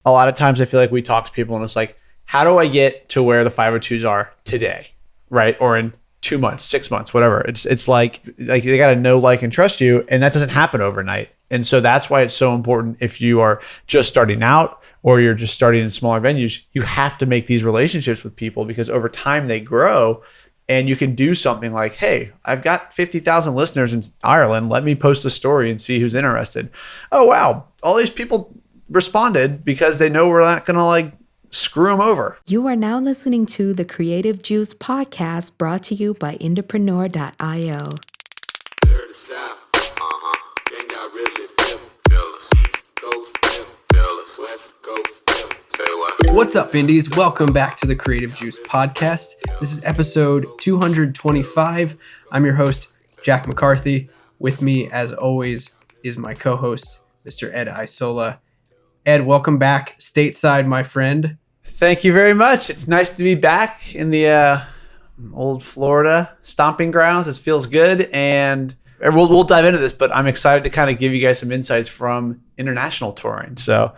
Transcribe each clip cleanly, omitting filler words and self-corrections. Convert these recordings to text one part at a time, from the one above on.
A lot of times I feel like we talk to people and it's like, how do I get to where the 502s are today? Right? Or in 2 months, 6 months, whatever. It's like they got to know, like, and trust you. And that doesn't happen overnight. And so that's why it's so important if you are just starting out or you're just starting in smaller venues, you have to make these relationships with people because over time they grow. And you can do something like, hey, I've got 50,000 listeners in Ireland. Let me post a story and see who's interested. Oh, wow. All these people responded because they know we're not going to like screw them over. You are now listening to the Creative Juice podcast brought to you by Entrepreneur.io. What's up, Indies? Welcome back to the Creative Juice podcast. This is episode 225. I'm your host, Jack McCarthy. With me, as always, is my co-host, Mr. Ed Isola. Ed, welcome back stateside, my friend. Thank you very much. It's nice to be back in the old Florida stomping grounds. It feels good, and we'll dive into this, but I'm excited to kind of give you guys some insights from international touring. So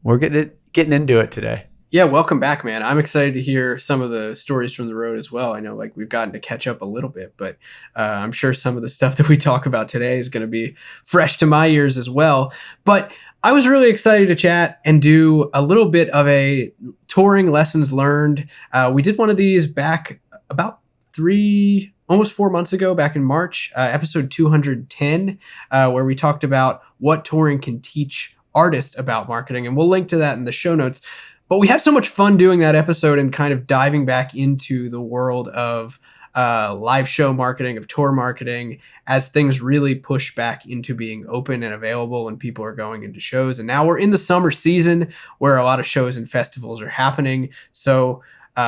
we're getting into it today. Yeah, welcome back, man. I'm excited to hear some of the stories from the road as well. I know we've gotten to catch up a little bit, but I'm sure some of the stuff that we talk about today is going to be fresh to my ears as well. But I was really excited to chat and do a little bit of a touring lessons learned. We did one of these back about almost 4 months ago, back in March, episode 210, where we talked about what touring can teach artists about marketing. And we'll link to that in the show notes. But we had so much fun doing that episode and kind of diving back into the world of live show marketing, of tour marketing, as things really push back into being open and available and people are going into shows. And now we're in the summer season where a lot of shows and festivals are happening. So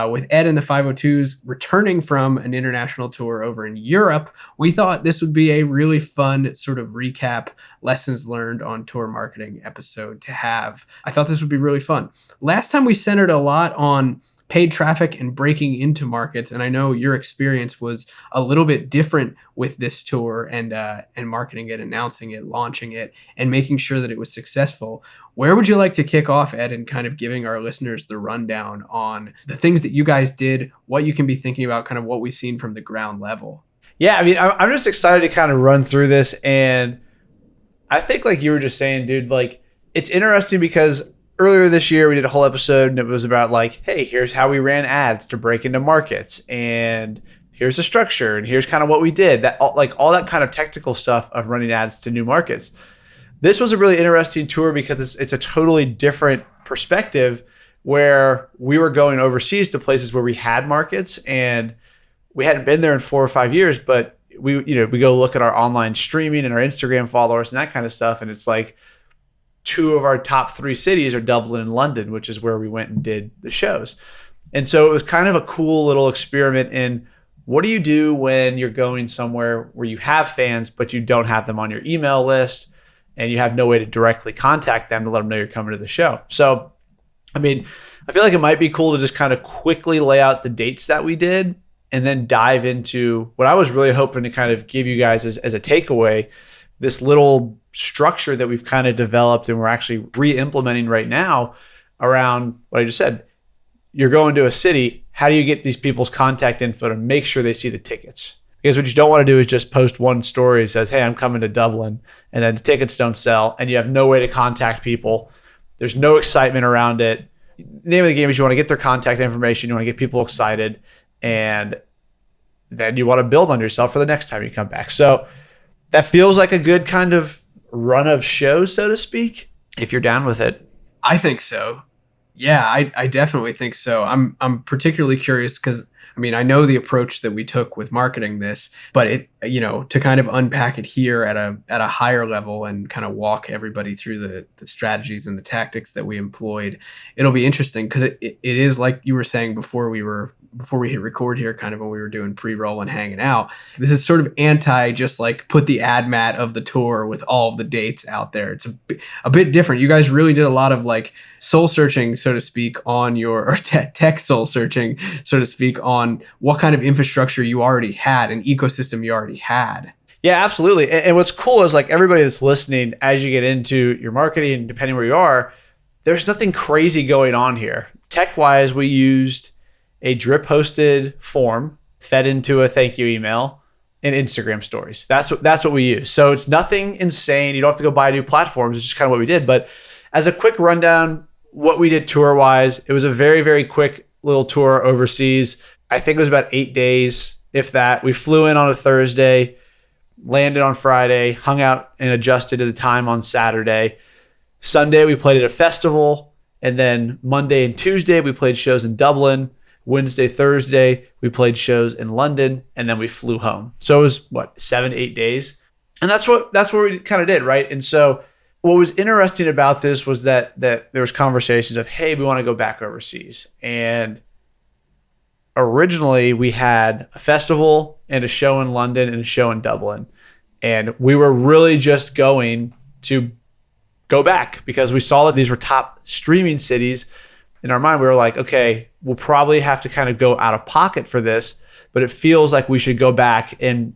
with Ed and the 502s returning from an international tour over in Europe, we thought this would be a really fun sort of recap, lessons learned on tour marketing episode to have. I thought this would be really fun. Last time we centered a lot on paid traffic and breaking into markets, and I know your experience was a little bit different with this tour and marketing it, announcing it, launching it, and making sure that it was successful. Where would you like to kick off, Ed, and kind of giving our listeners the rundown on the things that you guys did, what you can be thinking about, kind of what we've seen from the ground level? Yeah, I mean, I'm just excited to kind of run through this. And I think, like you were just saying, dude, like, it's interesting because earlier this year, we did a whole episode and it was about like, hey, here's how we ran ads to break into markets. And here's the structure. And here's kind of what we did. That all that kind of technical stuff of running ads to new markets. This was a really interesting tour because it's a totally different perspective where we were going overseas to places where we had markets and we hadn't been there in 4 or 5 years, but we go look at our online streaming and our Instagram followers and that kind of stuff. And it's like 2 of our top 3 cities are Dublin and London, which is where we went and did the shows. And so it was kind of a cool little experiment in what do you do when you're going somewhere where you have fans, but you don't have them on your email list and you have no way to directly contact them to let them know you're coming to the show. So, I mean, I feel like it might be cool to just kind of quickly lay out the dates that we did and then dive into what I was really hoping to kind of give you guys as a takeaway, this little structure that we've kind of developed and we're actually re-implementing right now around what I just said. You're going to a city. How do you get these people's contact info to make sure they see the tickets? Because what you don't want to do is just post one story that says, hey, I'm coming to Dublin, and then the tickets don't sell, and you have no way to contact people. There's no excitement around it. The name of the game is you want to get their contact information, you want to get people excited, and then you want to build on yourself for the next time you come back. So that feels like a good kind of run of shows, so to speak, if you're down with it. I think so. Yeah, I definitely think so. I'm particularly curious because, I mean, I know the approach that we took with marketing this, but it, to kind of unpack it here at a higher level and kind of walk everybody through the strategies and the tactics that we employed, it'll be interesting because it is like you were saying before we hit record here, kind of when we were doing pre-roll and hanging out. This is sort of anti just like put the ad mat of the tour with all of the dates out there. It's a bit different. You guys really did a lot of like soul searching, so to speak, on your tech soul searching, so to speak, on what kind of infrastructure you already had, an ecosystem you already had. Yeah, absolutely. And what's cool is like everybody that's listening, as you get into your marketing, depending where you are, there's nothing crazy going on here. Tech-wise, we used a drip hosted form fed into a thank you email and Instagram stories. That's what we use. So it's nothing insane. You don't have to go buy new platforms. It's just kind of what we did. But as a quick rundown, what we did tour-wise, it was a very, very quick little tour overseas. I think it was about 8 days, if that. We flew in on a Thursday, landed on Friday, hung out and adjusted to the time on Saturday. Sunday, we played at a festival. And then Monday and Tuesday, we played shows in Dublin. Wednesday, Thursday, we played shows in London. And then we flew home. So it was, 7, 8 days? And that's what we kind of did, right? And so what was interesting about this was that there was conversations of, hey, we want to go back overseas. And originally, we had a festival and a show in London and a show in Dublin. And we were really just going to go back because we saw that these were top streaming cities. In our mind, we were like, okay, we'll probably have to kind of go out of pocket for this, but it feels like we should go back and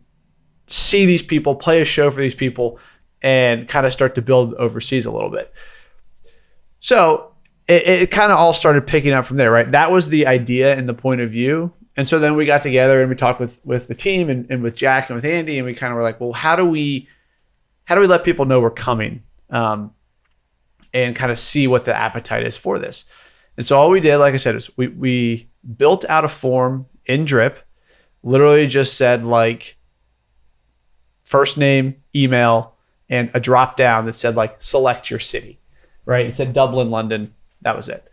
see these people, play a show for these people, and kind of start to build overseas a little bit. So it kind of all started picking up from there, right? That was the idea and the point of view. And so then we got together and we talked with the team and with Jack and with Andy, and we kind of were like, well, how do we let people know we're coming? And kind of see what the appetite is for this. And so all we did, like I said, is we built out a form in Drip, literally just said like first name, email, and a drop down that said like select your city, right? It said Dublin, London. That was it.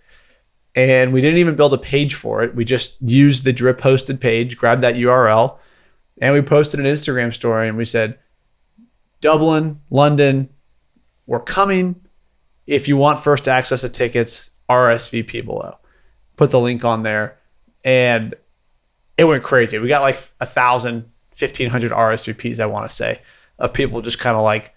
And we didn't even build a page for it. We just used the Drip hosted page, grabbed that URL, and we posted an Instagram story and we said, Dublin, London, we're coming. If you want first access to tickets, RSVP below. Put the link on there. And it went crazy. We got like 1,000, 1,500 RSVPs, I want to say, of people just kind of like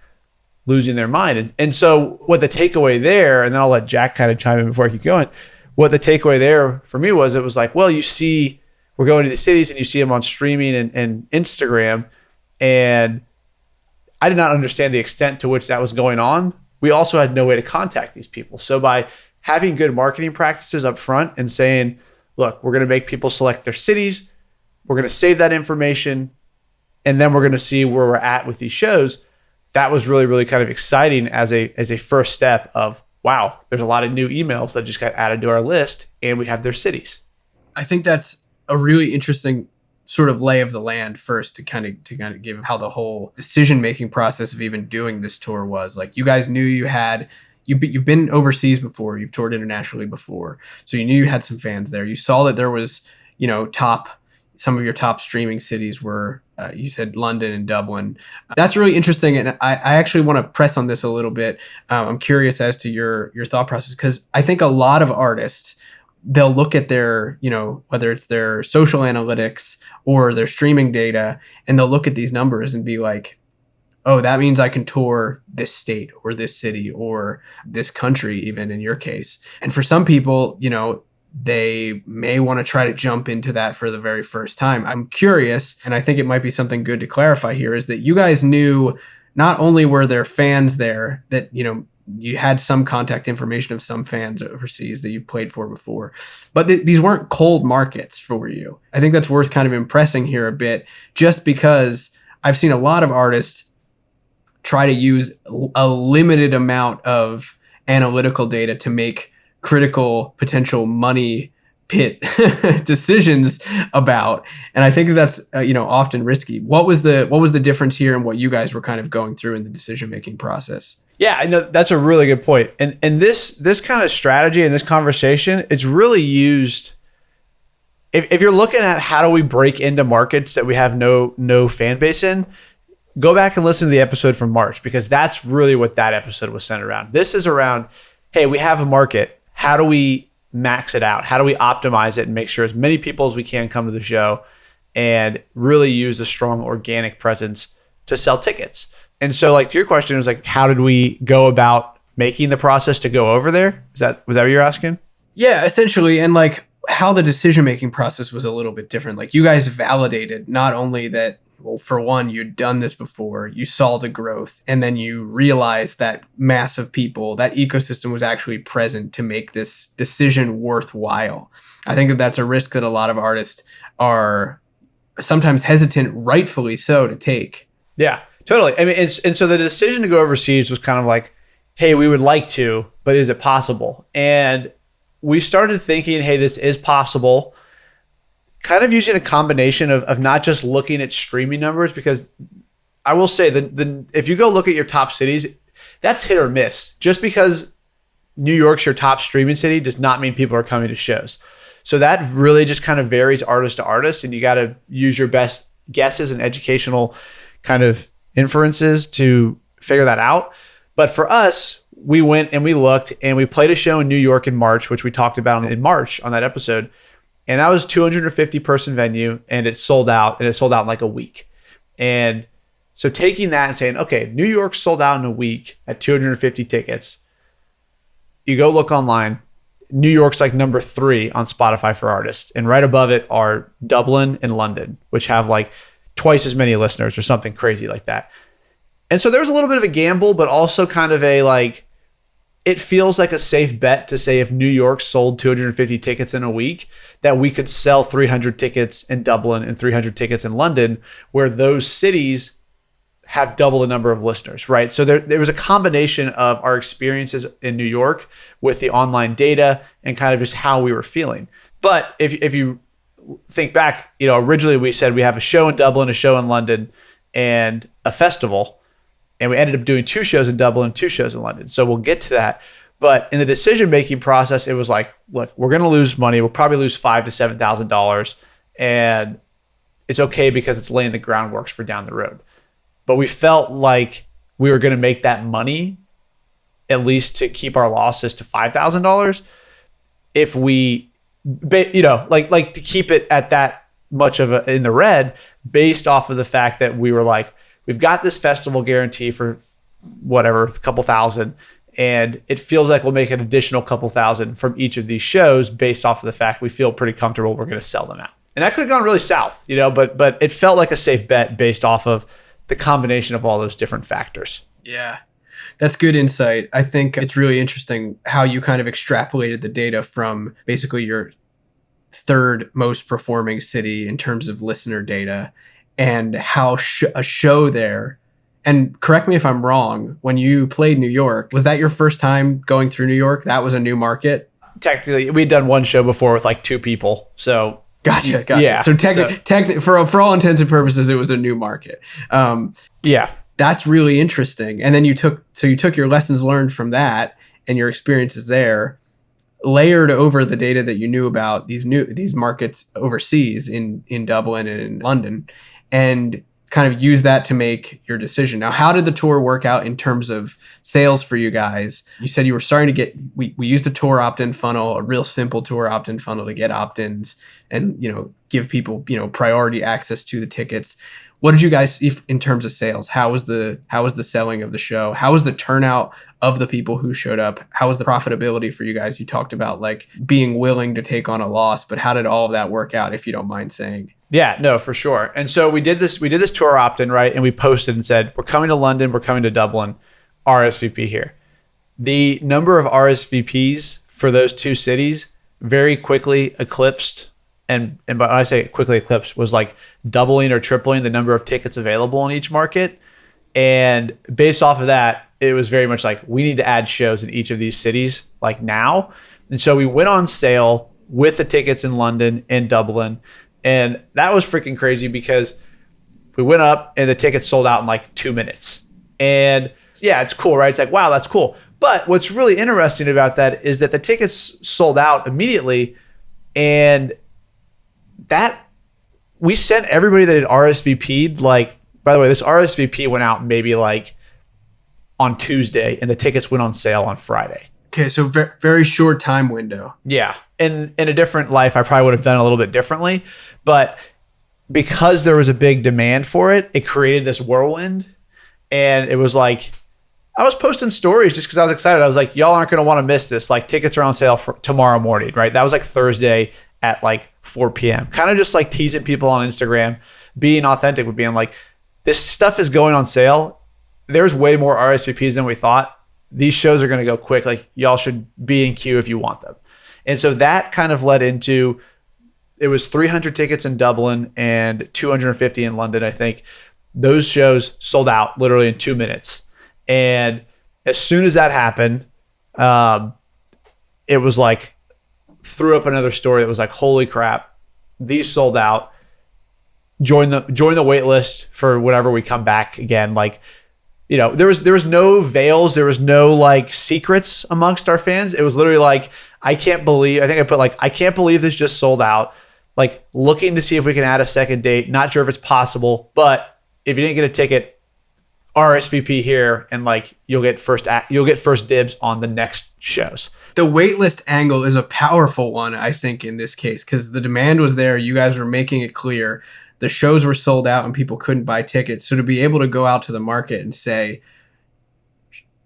losing their mind. And so what the takeaway there, and then I'll let Jack kind of chime in before I keep going. What the takeaway there for me was, it was like, well, you see, we're going to the cities and you see them on streaming and Instagram. And I did not understand the extent to which that was going on. We also had no way to contact these people. So by having good marketing practices up front and saying, look, we're going to make people select their cities, we're going to save that information, and then we're going to see where we're at with these shows, that was really, really kind of exciting as a first step of, wow, there's a lot of new emails that just got added to our list and we have their cities. I think that's a really interesting sort of lay of the land first to kind of give how the whole decision-making process of even doing this tour was. Like, you guys knew you've been overseas before, you've toured internationally before. So you knew you had some fans there. You saw that there was, some of your top streaming cities were, you said London and Dublin. That's really interesting. And I actually want to press on this a little bit. I'm curious as to your thought process, because I think a lot of artists, they'll look at their, whether it's their social analytics or their streaming data, and they'll look at these numbers and be like, oh, that means I can tour this state or this city or this country, even in your case. And for some people, they may want to try to jump into that for the very first time. I'm curious, and I think it might be something good to clarify here, is that you guys knew not only were there fans there that, you had some contact information of some fans overseas that you played for before, but these weren't cold markets for you. I think that's worth kind of impressing here a bit, just because I've seen a lot of artists try to use a limited amount of analytical data to make critical potential money pit decisions about. And I think that's, often risky. What was the difference here and what you guys were kind of going through in the decision-making process? Yeah, I know that's a really good point. And this kind of strategy and this conversation, it's really used if you're looking at how do we break into markets that we have no fan base in, go back and listen to the episode from March, because that's really what that episode was centered around. This is around, hey, we have a market. How do we max it out? How do we optimize it and make sure as many people as we can come to the show and really use a strong organic presence to sell tickets? And so, like, to your question, it was like, how did we go about making the process to go over there? Was that what you're asking? Yeah, essentially. And like how the decision-making process was a little bit different. Like, you guys validated not only that well, for one, you'd done this before, you saw the growth, and then you realized that mass of people, that ecosystem was actually present to make this decision worthwhile. I think that that's a risk that a lot of artists are sometimes hesitant, rightfully so, to take. Yeah, totally. I mean, and so the decision to go overseas was kind of like, hey, we would like to, but is it possible? And we started thinking, hey, this is possible, kind of using a combination of not just looking at streaming numbers, because I will say that if you go look at your top cities, that's hit or miss. Just because New York's your top streaming city does not mean people are coming to shows. So that really just kind of varies artist to artist, and you got to use your best guesses and educational kind of inferences to figure that out. But for us, we went and we looked and we played a show in New York in March, which we talked about in March on that episode. And that was 250 person venue, and it sold out, and it sold out in like a week. And so taking that and saying, okay, New York sold out in a week at 250 tickets. You go look online. New York's like number 3 on Spotify for artists. And right above it are Dublin and London, which have like twice as many listeners or something crazy like that. And so there was a little bit of a gamble, but also kind of a like, it feels like a safe bet to say if New York sold 250 tickets in a week, that we could sell 300 tickets in Dublin and 300 tickets in London, where those cities have double the number of listeners, right? So there was a combination of our experiences in New York with the online data and kind of just how we were feeling. But if you think back, originally we said we have a show in Dublin, a show in London, and a festival. And we ended up doing 2 shows in Dublin and 2 shows in London. So we'll get to that. But in the decision-making process, it was like, look, we're going to lose money. We'll probably lose $5,000 to $7,000. And it's okay because it's laying the groundwork for down the road. But we felt like we were going to make that money, at least to keep our losses to $5,000, if we, like to keep it at that much of in the red, based off of the fact that we were like, we've got this festival guarantee for whatever, a couple thousand, and it feels like we'll make an additional couple thousand from each of these shows based off of the fact we feel pretty comfortable we're going to sell them out. And that could have gone really south, but it felt like a safe bet based off of the combination of all those different factors. Yeah, that's good insight. I think it's really interesting how you kind of extrapolated the data from basically your 3rd most performing city in terms of listener data, and how a show there, and correct me if I'm wrong, when you played New York, was that your first time going through New York? That was a new market? Technically, we'd done one show before with like 2 people. So Gotcha. Yeah, so for all intents and purposes, it was a new market. Yeah. That's really interesting. And then you took your lessons learned from that and your experiences there, layered over the data that you knew about these markets overseas in Dublin and in London, and kind of use that to make your decision. Now, how did the tour work out in terms of sales for you guys? You said you were starting to get, we used a tour opt-in funnel, a real simple tour opt-in funnel to get opt-ins and, give people, priority access to the tickets. What did you guys see in terms of sales? How was the selling of the show? How was the turnout of the people who showed up? How was the profitability for you guys? You talked about like being willing to take on a loss, but how did all of that work out, if you don't mind saying? Yeah, no, for sure. And so we did this tour opt-in, right? And we posted and said, we're coming to London, we're coming to Dublin, RSVP here. The number of RSVPs for those 2 cities very quickly eclipsed, and when I say quickly eclipsed, was like doubling or tripling the number of tickets available in each market. And based off of that, it was very much like, we need to add shows in each of these cities like now. And so we went on sale with the tickets in London and Dublin. And that was freaking crazy because we went up and the tickets sold out in like 2 minutes. And yeah, it's cool, right? It's like, wow, that's cool. But what's really interesting about that is that the tickets sold out immediately, and that we sent everybody that had RSVP'd, like, by the way, this RSVP went out maybe like on Tuesday and the tickets went on sale on Friday. Okay, so very short time window. Yeah. In a different life, I probably would have done it a little bit differently. But because there was a big demand for it, it created this whirlwind. And it was like, I was posting stories just because I was excited. I was like, y'all aren't going to want to miss this. Like, tickets are on sale for tomorrow morning, right? That was like Thursday. at like 4 p.m. Kind of just like teasing people on Instagram, being authentic with being like, this stuff is going on sale. There's way more RSVPs than we thought. These shows are going to go quick. Like, y'all should be in queue if you want them. And so that kind of led into, it was 300 tickets in Dublin and 250 in London, I think. Those shows sold out literally in 2 minutes. And as soon as that happened, it was like, threw up another story that was like, holy crap, these sold out. Join the wait list for whenever we come back again. Like, you know, there was no veils, there was no like secrets amongst our fans. It was literally like, I can't believe this just sold out. Like, looking to see if we can add a second date. Not sure if it's possible, but if you didn't get a ticket, RSVP here, and like you'll get first dibs on the next shows. The waitlist angle is a powerful one, I think, in this case, because the demand was there. You guys were making it clear. The shows were sold out and people couldn't buy tickets. So to be able to go out to the market and say,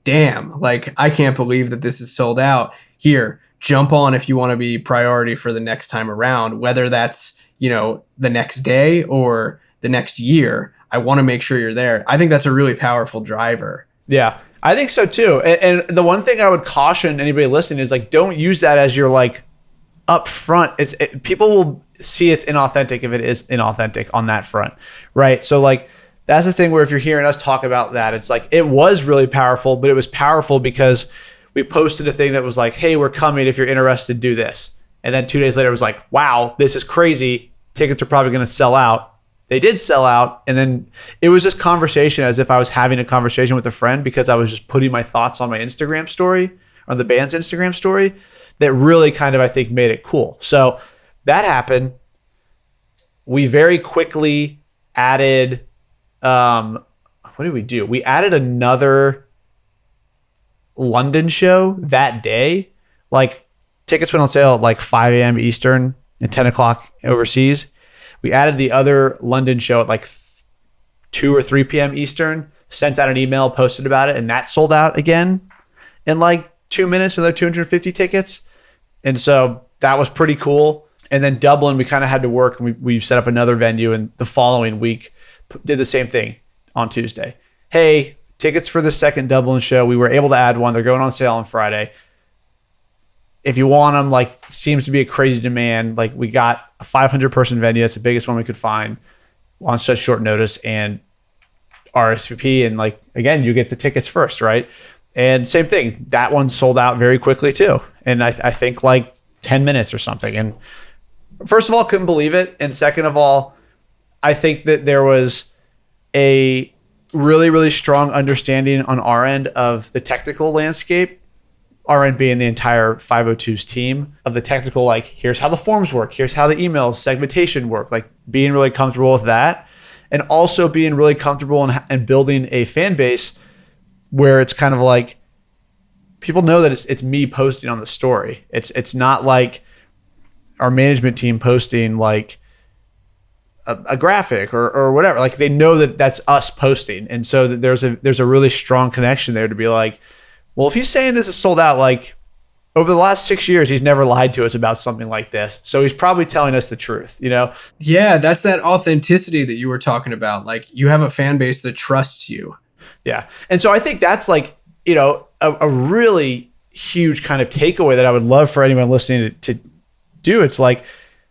damn, like, I can't believe that this is sold out. Here, jump on if you want to be priority for the next time around, whether that's, you know, the next day or the next year. I want to make sure you're there. I think that's a really powerful driver. Yeah, I think so too. And the one thing I would caution anybody listening is like, don't use that as your like up front. People will see it's inauthentic if it is inauthentic on that front, right? So like, that's the thing where if you're hearing us talk about that, it's like, it was really powerful, but it was powerful because we posted a thing that was like, hey, we're coming if you're interested, do this. And then 2 days later it was like, wow, this is crazy. Tickets are probably going to sell out. They did sell out. And then it was this conversation as if I was having a conversation with a friend because I was just putting my thoughts on my Instagram story, on the band's Instagram story, that really kind of, I think, made it cool. So that happened. We very quickly added, what did we do? We added another London show that day. Like, tickets went on sale at like 5 a.m. Eastern and 10 o'clock overseas. We added the other London show at like 2 or 3 p.m. Eastern, sent out an email, posted about it, and that sold out again in like 2 minutes, another 250 tickets. And so that was pretty cool. And then Dublin, we kind of had to work, and we set up another venue, and the following week did the same thing on Tuesday. Hey, tickets for the second Dublin show. We were able to add one. They're going on sale on Friday. If you want them, like, seems to be a crazy demand. Like, we got a 500 person venue. That's the biggest one we could find on such short notice, and RSVP. And like, again, you get the tickets first, right? And same thing. That one sold out very quickly too. And I think like 10 minutes or something. And first of all, couldn't believe it. And second of all, I think that there was a really, really strong understanding on our end of the technical landscape. Our end being the entire 502's team of the technical, like, here's how the forms work. Here's how the emails segmentation work. Like, being really comfortable with that, and also being really comfortable and building a fan base where it's kind of like, people know that it's me posting on the story. It's not like our management team posting like a graphic or whatever. Like, they know that that's us posting. And so that there's a really strong connection there to be like, well, if he's saying this is sold out, like, over the last 6 years, he's never lied to us about something like this. So he's probably telling us the truth, you know? Yeah, that's that authenticity that you were talking about. Like, you have a fan base that trusts you. Yeah. And so I think that's like, you know, a really huge kind of takeaway that I would love for anyone listening to do. It's like,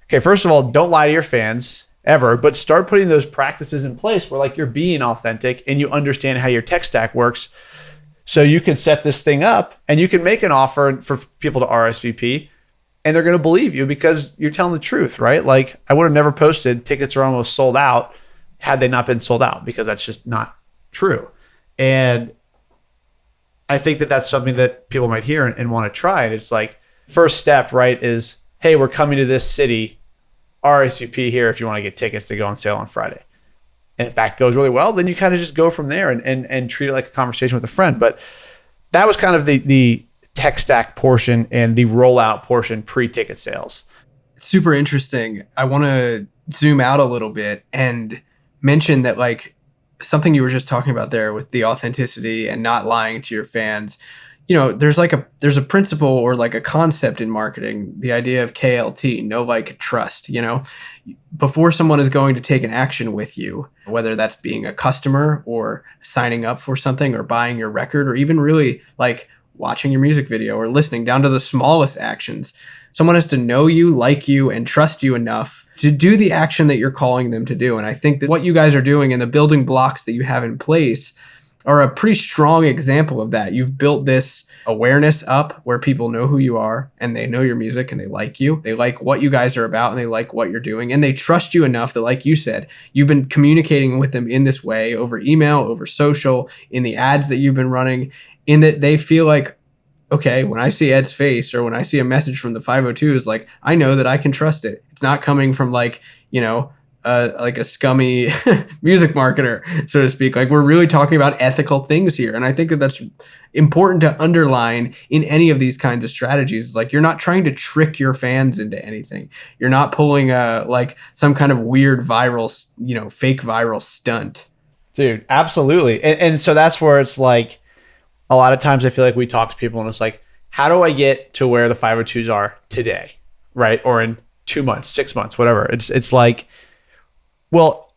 okay, first of all, don't lie to your fans ever, but start putting those practices in place where like you're being authentic and you understand how your tech stack works. So you can set this thing up and you can make an offer for people to RSVP, and they're going to believe you because you're telling the truth, right? Like, I would have never posted tickets are almost sold out had they not been sold out, because that's just not true. And I think that that's something that people might hear and want to try. And it's like, first step, right, is, hey, we're coming to this city, RSVP here if you want to get tickets to go on sale on Friday. And if that goes really well, then you kind of just go from there and treat it like a conversation with a friend. But that was kind of the tech stack portion and the rollout portion pre-ticket sales. Super interesting. I want to zoom out a little bit and mention that, like, something you were just talking about there with the authenticity and not lying to your fans. there's there's a principle or like a concept in marketing, the idea of KLT, know, like, trust. Before someone is going to take an action with you, whether that's being a customer or signing up for something or buying your record or even really like watching your music video or listening, down to the smallest actions, someone has to know you, like you, and trust you enough to do the action that you're calling them to do. And I think that what you guys are doing and the building blocks that you have in place are a pretty strong example of that. You've built this awareness up where people know who you are and they know your music and they like you. They like what you guys are about and they like what you're doing. And they trust you enough that, like you said, you've been communicating with them in this way over email, over social, in the ads that you've been running, in that they feel like, okay, when I see Ed's face or when I see a message from the 502s, like, I know that I can trust it. It's not coming from like a scummy music marketer, so to speak. Like, we're really talking about ethical things here. And I think that that's important to underline in any of these kinds of strategies. Like, you're not trying to trick your fans into anything. You're not pulling some kind of weird viral, fake viral stunt. Dude, absolutely. And so that's where it's like, a lot of times I feel like we talk to people and it's like, how do I get to where the 502s are today? Right. Or in 2 months, 6 months, whatever. It's like, well,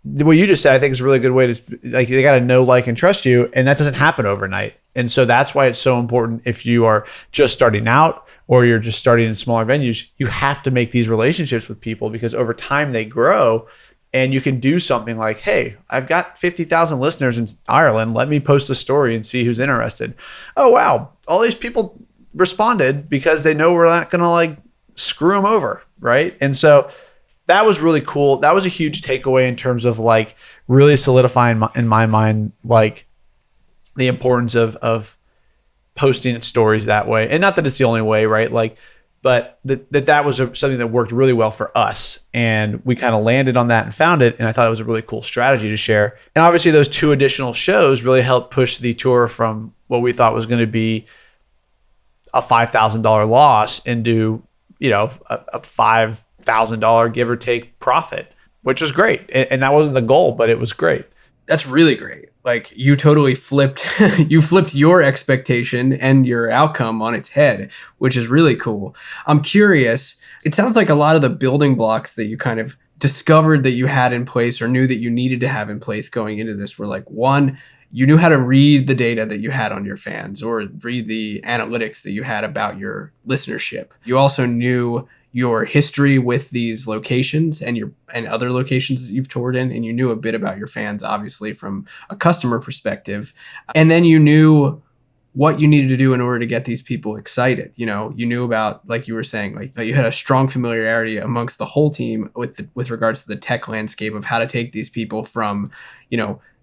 what you just said, I think is a really good way to, like, they got to know, like, and trust you. And that doesn't happen overnight. And so that's why it's so important, if you are just starting out or you're just starting in smaller venues, you have to make these relationships with people, because over time they grow. And you can do something like, hey, I've got 50,000 listeners in Ireland. Let me post a story and see who's interested. Oh, wow. All these people responded because they know we're not going to like screw them over. Right. And so that was really cool. That was a huge takeaway in terms of like really solidifying in my mind, like the importance of posting stories that way. And not that it's the only way, right? Like, but that was something that worked really well for us. And we kind of landed on that and found it. And I thought it was a really cool strategy to share. And obviously those 2 additional shows really helped push the tour from what we thought was going to be a $5,000 loss into, a $5,000 give or take profit, which was great. And that wasn't the goal, but it was great. That's really great. Like, you totally flipped your expectation and your outcome on its head, which is really cool. I'm curious, it sounds like a lot of the building blocks that you kind of discovered that you had in place or knew that you needed to have in place going into this were like, one, you knew how to read the data that you had on your fans or read the analytics that you had about your listenership. You also knew your history with these locations and other locations that you've toured in, and you knew a bit about your fans, obviously, from a customer perspective. And then you knew what you needed to do in order to get these people excited. You knew about, like you were saying, like, you had a strong familiarity amongst the whole team with regards to the tech landscape of how to take these people from,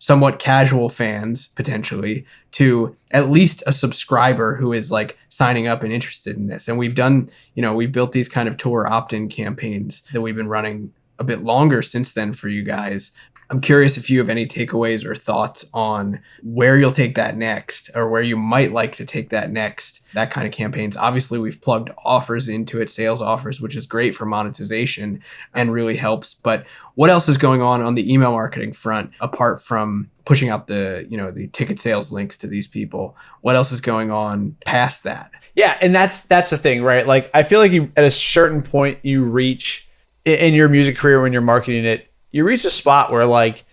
somewhat casual fans potentially to at least a subscriber who is like signing up and interested in this. And we've done, we've built these kind of tour opt-in campaigns that we've been running a bit longer since then for you guys. I'm curious if you have any takeaways or thoughts on where you'll take that next, or where you might like to take that next, that kind of campaigns. Obviously, we've plugged offers into it, sales offers, which is great for monetization and really helps. But what else is going on the email marketing front, apart from pushing out the ticket sales links to these people? What else is going on past that? Yeah. And that's the thing, right? Like, I feel like at a certain point you reach in your music career, when you're marketing it, you reach a spot where like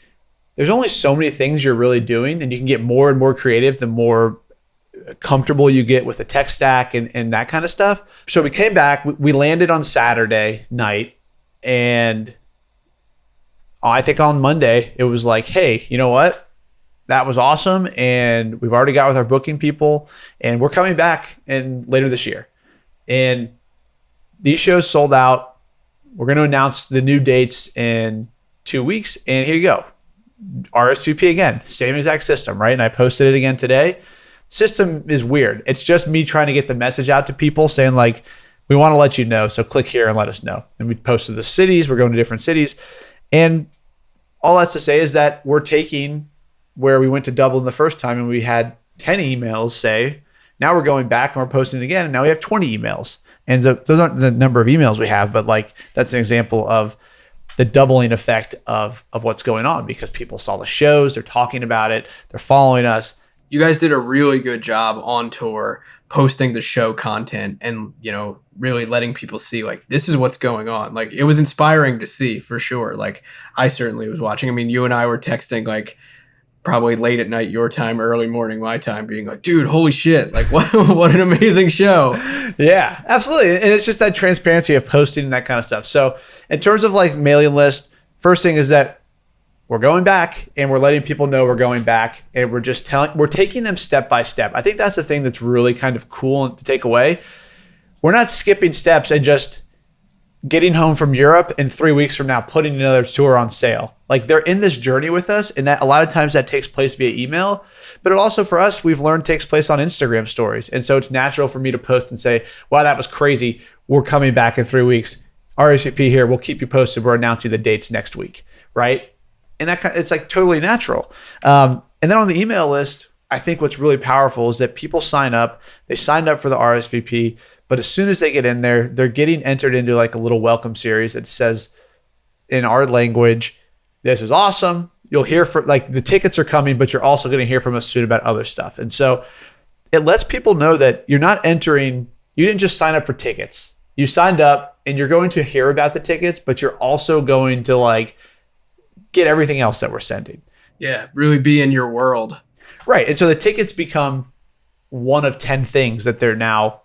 there's only so many things you're really doing, and you can get more and more creative the more comfortable you get with the tech stack and that kind of stuff. So we came back, we landed on Saturday night, and I think on Monday it was like, hey, you know what? That was awesome. And we've already got with our booking people, and we're coming back later this year. And these shows sold out. We're going to announce the new dates in 2 weeks. And here you go. RSVP again, same exact system, right? And I posted it again today. System is weird. It's just me trying to get the message out to people saying like, we want to let you know. So click here and let us know. And we posted the cities. We're going to different cities. And all that's to say is that we're taking where we went to Dublin the first time and we had 10 emails say, now we're going back and we're posting it again. And now we have 20 emails. And those aren't the number of emails we have, but like that's an example of the doubling effect of what's going on, because people saw the shows, they're talking about it, they're following us, You guys did a really good job on tour posting the show content and, really letting people see like, this is what's going on. Like, it was inspiring to see for sure. Like, I certainly was watching. I mean, you and I were texting like probably late at night your time, early morning my time, being like, dude, holy shit, like what an amazing show. Yeah, absolutely. And it's just that transparency of posting and that kind of stuff. So in terms of like mailing list, first thing is that we're going back and we're letting people know we're going back, and we're taking them step by step. I think that's the thing that's really kind of cool to take away. We're not skipping steps and just getting home from Europe and 3 weeks from now putting another tour on sale. Like, they're in this journey with us, and that a lot of times that takes place via email, but it also for us, we've learned takes place on Instagram stories. And so it's natural for me to post and say, wow, that was crazy. We're coming back in 3 weeks. RSVP here. We'll keep you posted. We're announcing the dates next week. Right. And it's like totally natural. And then on the email list, I think what's really powerful is that people sign up, they signed up for the RSVP, but as soon as they get in there, they're getting entered into like a little welcome series that says in our language, this is awesome. You'll hear from, like, the tickets are coming, but you're also going to hear from us soon about other stuff. And so it lets people know that you're not entering, you didn't just sign up for tickets. You signed up and you're going to hear about the tickets, but you're also going to like get everything else that we're sending. Yeah, really be in your world. Right. And so the tickets become one of 10 things that they're now,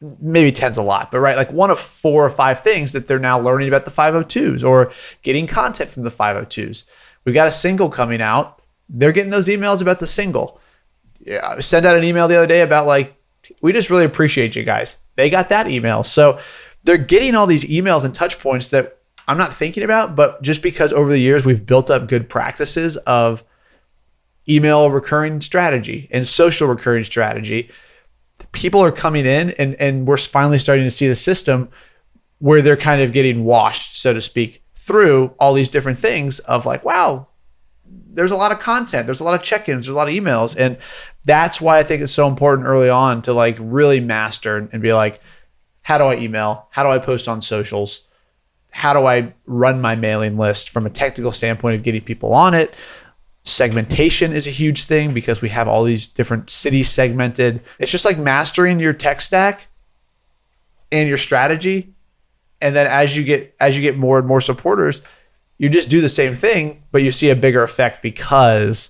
maybe 10's a lot, but right, like one of 4 or 5 things that they're now learning about the 502s or getting content from the 502s. We got a single coming out. They're getting those emails about the single. Yeah, I sent out an email the other day about like, we just really appreciate you guys. They got that email. So they're getting all these emails and touch points that I'm not thinking about, but just because over the years we've built up good practices of email recurring strategy and social recurring strategy, people are coming in and we're finally starting to see the system where they're kind of getting washed, so to speak, through all these different things of like, wow, there's a lot of content, there's a lot of check-ins, there's a lot of emails. And that's why I think it's so important early on to like really master and be like, how do I email? How do I post on socials? How do I run my mailing list from a technical standpoint of getting people on it? Segmentation is a huge thing because we have all these different cities segmented. It's just like mastering your tech stack and your strategy. And then as you get more and more supporters, you just do the same thing, but you see a bigger effect because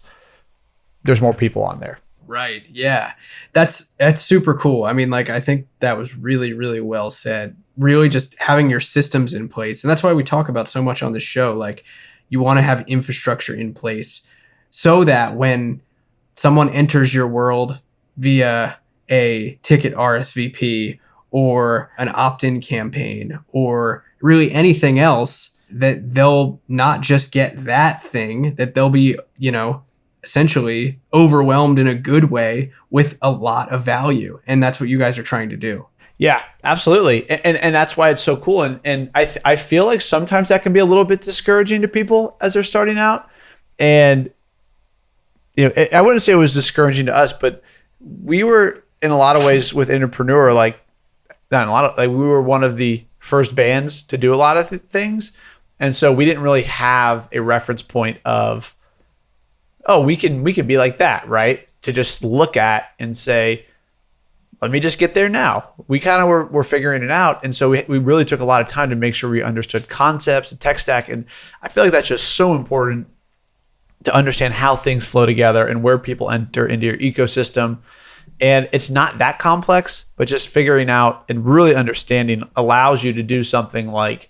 there's more people on there. Right. Yeah. That's super cool. I mean, like, I think that was really, really well said. Really just having your systems in place. And that's why we talk about so much on the show. Like, you want to have infrastructure in place so that when someone enters your world via a ticket RSVP or an opt-in campaign or really anything else, that they'll not just get that thing, that they'll be, essentially overwhelmed in a good way with a lot of value. And that's what you guys are trying to do. Yeah, absolutely. And that's why it's so cool. And I feel like sometimes that can be a little bit discouraging to people as they're starting out. And, I wouldn't say it was discouraging to us, but we were in a lot of ways with Entrepreneur, we were one of the first bands to do a lot of things. And so we didn't really have a reference point of, oh, we can be like that, right? To just look at and say, let me just get there now. We kind of were figuring it out. And so we really took a lot of time to make sure we understood concepts and tech stack. And I feel like that's just so important to understand how things flow together and where people enter into your ecosystem. And it's not that complex, but just figuring out and really understanding allows you to do something like,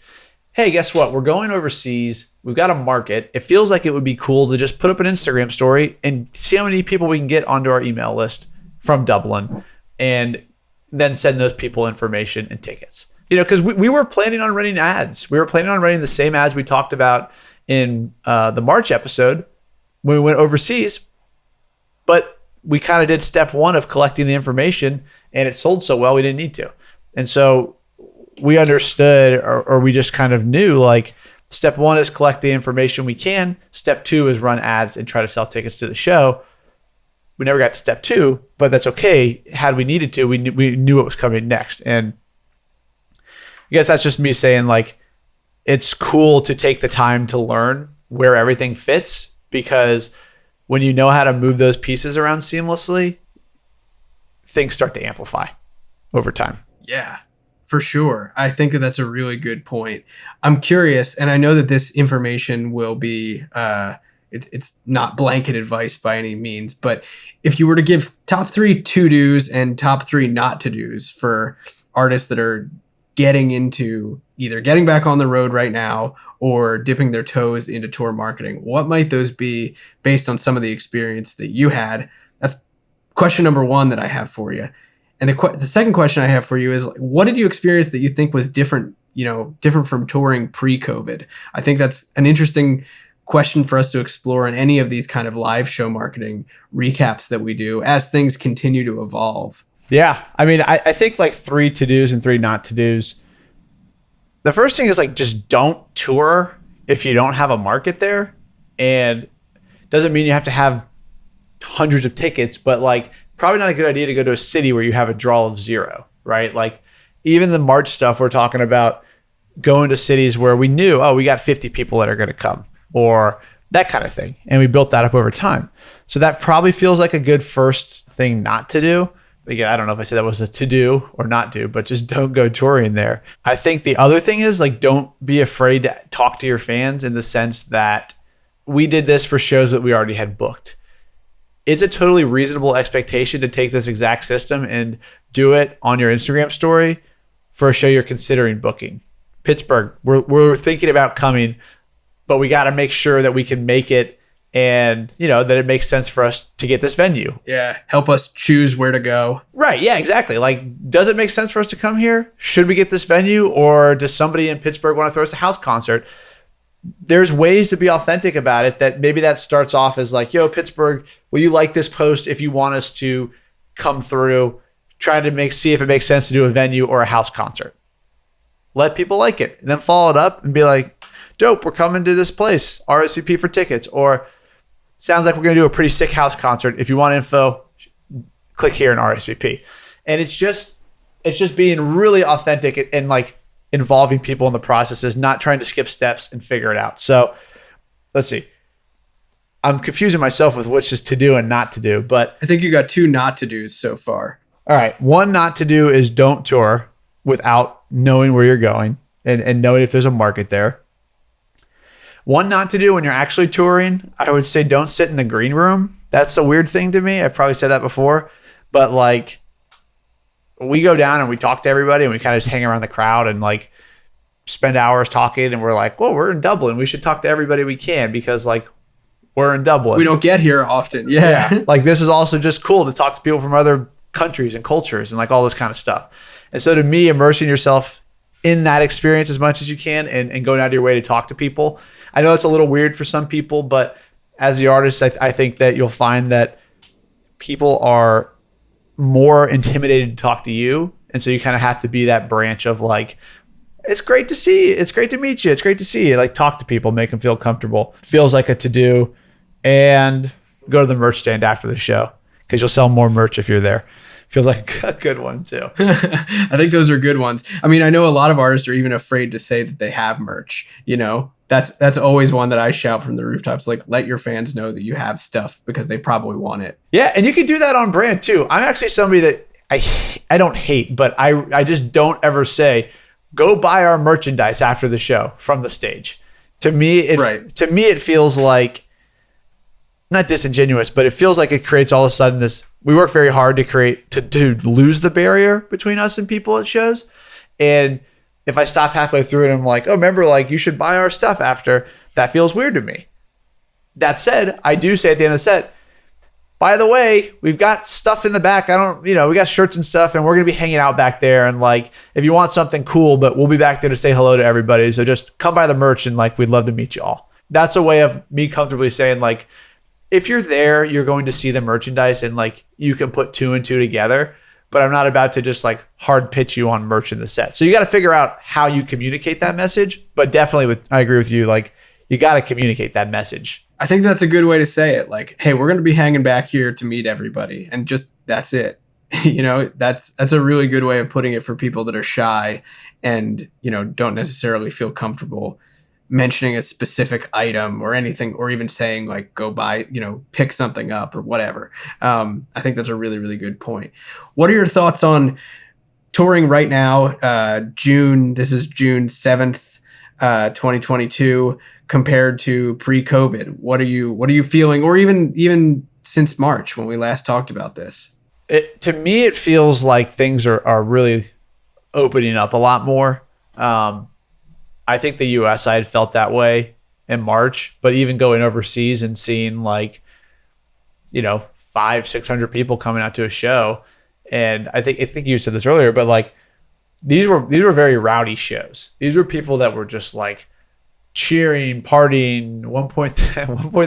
hey, guess what? We're going overseas. We've got a market. It feels like it would be cool to just put up an Instagram story and see how many people we can get onto our email list from Dublin and then send those people information and tickets. Because we were planning on running ads. We were planning on running the same ads we talked about in the March episode when we went overseas. But we kind of did step 1 of collecting the information, and it sold so well we didn't need to. And so we understood, or we just kind of knew, like, step 1 is collect the information we can. Step 2 is run ads and try to sell tickets to the show. We never got to step 2, but that's okay. Had we needed to, we knew what was coming next. And I guess that's just me saying, like, it's cool to take the time to learn where everything fits, because when you know how to move those pieces around seamlessly, things start to amplify over time. Yeah, for sure. I think that that's a really good point. I'm curious, and I know that this information will be, it's not blanket advice by any means, but if you were to give top 3 to-dos and top 3 not to-dos for artists that are getting into either getting back on the road right now or dipping their toes into tour marketing, what might those be based on some of the experience that you had? That's question number 1 that I have for you. And the second question I have for you is, what did you experience that you think was different, different from touring pre-COVID? I think that's an interesting question for us to explore in any of these kind of live show marketing recaps that we do as things continue to evolve. Yeah. I mean, I think like 3 to-dos and 3 not to-dos. The first thing is like, just don't tour if you don't have a market there. And doesn't mean you have to have hundreds of tickets, but like probably not a good idea to go to a city where you have a draw of 0, right? Like even the March stuff, we're talking about going to cities where we knew, oh, we got 50 people that are going to come, or that kind of thing. And we built that up over time. So that probably feels like a good first thing not to do. Again, I don't know if I said that was a to do or not do, but just don't go touring there. I think the other thing is like, don't be afraid to talk to your fans, in the sense that we did this for shows that we already had booked. It's a totally reasonable expectation to take this exact system and do it on your Instagram story for a show you're considering booking. Pittsburgh, we're thinking about coming, but we got to make sure that we can make it, and that it makes sense for us to get this venue. Yeah, help us choose where to go. Right, yeah, exactly. Like, does it make sense for us to come here? Should we get this venue, or does somebody in Pittsburgh want to throw us a house concert? There's ways to be authentic about it, that maybe that starts off as like, yo, Pittsburgh, will you like this post if you want us to come through, try to see if it makes sense to do a venue or a house concert. Let people like it, and then follow it up and be like, dope, we're coming to this place, RSVP for tickets, or sounds like we're going to do a pretty sick house concert. If you want info, click here and RSVP. And it's just being really authentic and like involving people in the processes, not trying to skip steps and figure it out. So let's see. I'm confusing myself with which is to do and not to do, but I think you got 2 not to do's so far. All right. 1 not to do is don't tour without knowing where you're going and knowing if there's a market there. 1 not to do when you're actually touring, I would say don't sit in the green room. That's a weird thing to me. I've probably said that before, but like we go down and we talk to everybody and we kind of just hang around the crowd and like spend hours talking, and we're like, well, we're in Dublin. We should talk to everybody we can because like we're in Dublin. We don't get here often. Yeah. Like this is also just cool to talk to people from other countries and cultures and like all this kind of stuff. And so to me, immersing yourself in that experience as much as you can and going out of your way to talk to people. I know it's a little weird for some people, but as the artist, I think that you'll find that people are more intimidated to talk to you. And so you kind of have to be that branch of like, it's great to see you. It's great to meet you. It's great to see you. Like talk to people, make them feel comfortable. Feels like a to-do. And go to the merch stand after the show because you'll sell more merch if you're there. Feels like a good one too. I think those are good ones. I mean, I know a lot of artists are even afraid to say that they have merch. That's always one that I shout from the rooftops. Like, let your fans know that you have stuff because they probably want it. Yeah, and you can do that on brand too. I'm actually somebody that I don't hate, but I just don't ever say, go buy our merchandise after the show from the stage. To me, it feels like not disingenuous, but it feels like it creates all of a sudden this. We work very hard to lose the barrier between us and people at shows. And if I stop halfway through and I'm like, oh, remember, like you should buy our stuff after, that feels weird to me. That said, I do say at the end of the set, by the way, we've got stuff in the back. we got shirts and stuff, and we're going to be hanging out back there. And like, if you want something cool, but we'll be back there to say hello to everybody. So just come by the merch and like, we'd love to meet you all. That's a way of me comfortably saying like, if you're there, you're going to see the merchandise and like you can put 2 and 2 together, but I'm not about to just like hard pitch you on merch in the set. So you got to figure out how you communicate that message, but definitely I agree with you. Like you got to communicate that message. I think that's a good way to say it. Like, hey, we're going to be hanging back here to meet everybody, and just that's it. That's a really good way of putting it for people that are shy and, don't necessarily feel comfortable mentioning a specific item or anything, or even saying like, go buy, pick something up or whatever. I think that's a really, really good point. What are your thoughts on touring right now? This is June 7th, 2022, compared to pre-COVID. What are you feeling? Or even since March when we last talked about this? To me, it feels like things are really opening up a lot more. I think the US, I had felt that way in March, but even going overseas and seeing 500-600 people coming out to a show. And I think you said this earlier, but like these were very rowdy shows. These were people that were just like cheering, partying. At one point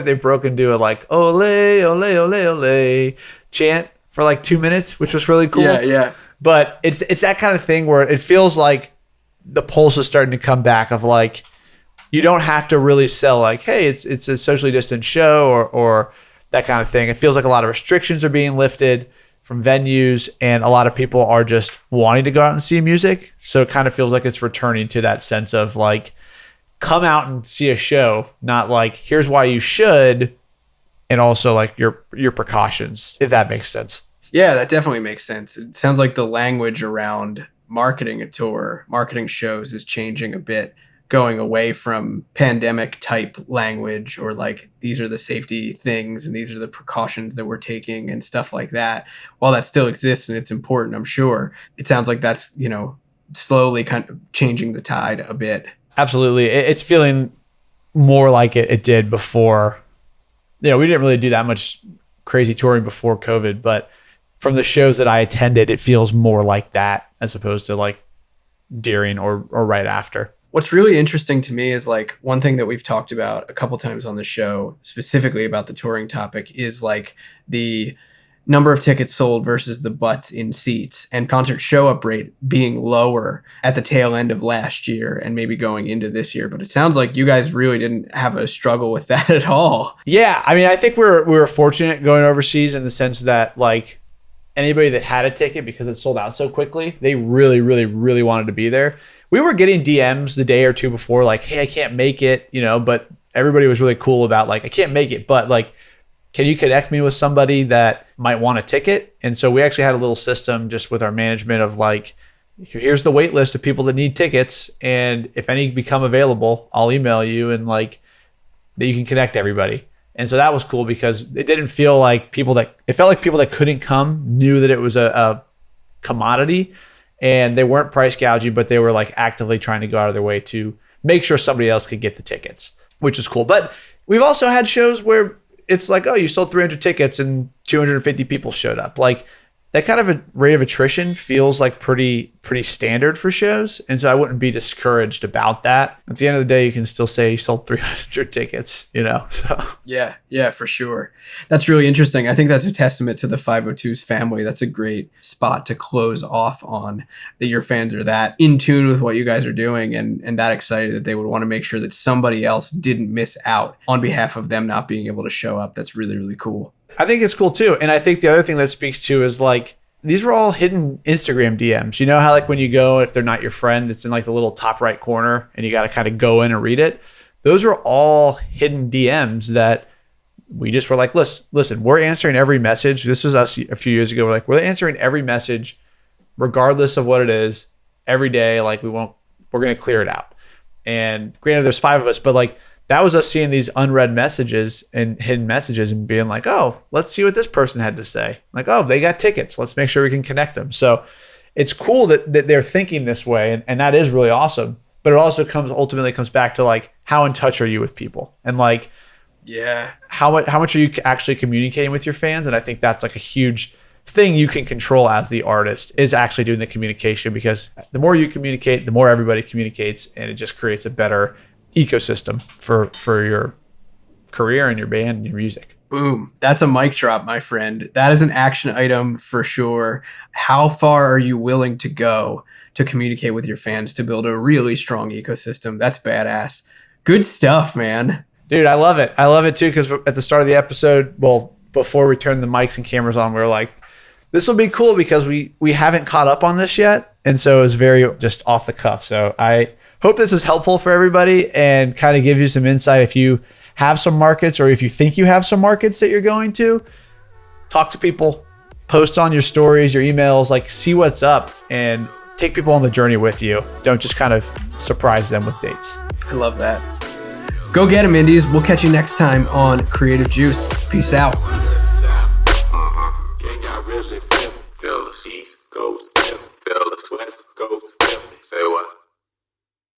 they broke into a like ole, ole, ole, ole chant for like 2 minutes, which was really cool. Yeah. But it's that kind of thing where it feels like the pulse is starting to come back of like, you don't have to really sell like, hey, it's a socially distant show or that kind of thing. It feels like a lot of restrictions are being lifted from venues, and a lot of people are just wanting to go out and see music. So it kind of feels like it's returning to that sense of like, come out and see a show, not like, here's why you should, and also like your precautions, if that makes sense. Yeah, that definitely makes sense. It sounds like the language around marketing a tour, marketing shows is changing a bit, going away from pandemic type language or like, these are the safety things and these are the precautions that we're taking and stuff like that. While that still exists and it's important, I'm sure, it sounds like that's, slowly kind of changing the tide a bit. Absolutely. It's feeling more like it did before. We didn't really do that much crazy touring before COVID, but from the shows that I attended, it feels more like that as opposed to like during or right after. What's really interesting to me is like one thing that we've talked about a couple times on the show, specifically about the touring topic, is like the number of tickets sold versus the butts in seats, and concert show up rate being lower at the tail end of last year and maybe going into this year. But it sounds like you guys really didn't have a struggle with that at all. Yeah. I mean, I think we were fortunate going overseas in the sense that like anybody that had a ticket, because it sold out so quickly, they really, really, really wanted to be there. We were getting DMs the day or two before, like, hey, I can't make it, but everybody was really cool about like, I can't make it, but like, can you connect me with somebody that might want a ticket? And so we actually had a little system just with our management of like, here's the wait list of people that need tickets. And if any become available, I'll email you and like that you can connect everybody. And so that was cool because it didn't feel like it felt like people that couldn't come knew that it was a commodity, and they weren't price gouging, but they were like actively trying to go out of their way to make sure somebody else could get the tickets, which is cool. But we've also had shows where it's like, oh, you sold 300 tickets and 250 people showed up. Like that kind of a rate of attrition feels like pretty standard for shows. And so I wouldn't be discouraged about that. At the end of the day, you can still say you sold 300 tickets, so. Yeah, for sure. That's really interesting. I think that's a testament to the 502's family. That's a great spot to close off on, that your fans are that in tune with what you guys are doing and that excited that they would want to make sure that somebody else didn't miss out on behalf of them not being able to show up. That's really, really cool. I think it's cool too. And I think the other thing that speaks to is like, these were all hidden Instagram DMs. You know how like when you go, if they're not your friend, it's in like the little top right corner and you got to kind of go in and read it. Those were all hidden DMs that we just were like, listen, we're answering every message. This was us a few years ago. We're answering every message regardless of what it is every day. Like we're going to clear it out. And granted, there's 5 of us, but like, that was us seeing these unread messages and hidden messages and being like, oh, let's see what this person had to say. Like, oh, they got tickets. Let's make sure we can connect them. So it's cool that they're thinking this way. And that is really awesome. But it also ultimately comes back to like, how in touch are you with people? And like, yeah, how much are you actually communicating with your fans? And I think that's like a huge thing you can control as the artist, is actually doing the communication, because the more you communicate, the more everybody communicates, and it just creates a better ecosystem for your career and your band and your music. Boom. That's a mic drop, my friend. That is an action item for sure. How far are you willing to go to communicate with your fans to build a really strong ecosystem? That's badass. Good stuff, man. Dude, I love it. I love it too, because at the start of the episode, well, before we turned the mics and cameras on, we were like, this will be cool because we haven't caught up on this yet. And so it was very just off the cuff. So I hope this is helpful for everybody and kind of gives you some insight if you have some markets or if you think you have some markets that you're going to. Talk to people, post on your stories, your emails, like see what's up and take people on the journey with you. Don't just kind of surprise them with dates. I love that. Go get them, Indies. We'll catch you next time on Creative Juice. Peace out. Feel the East Coast, feel the West Coast, say what?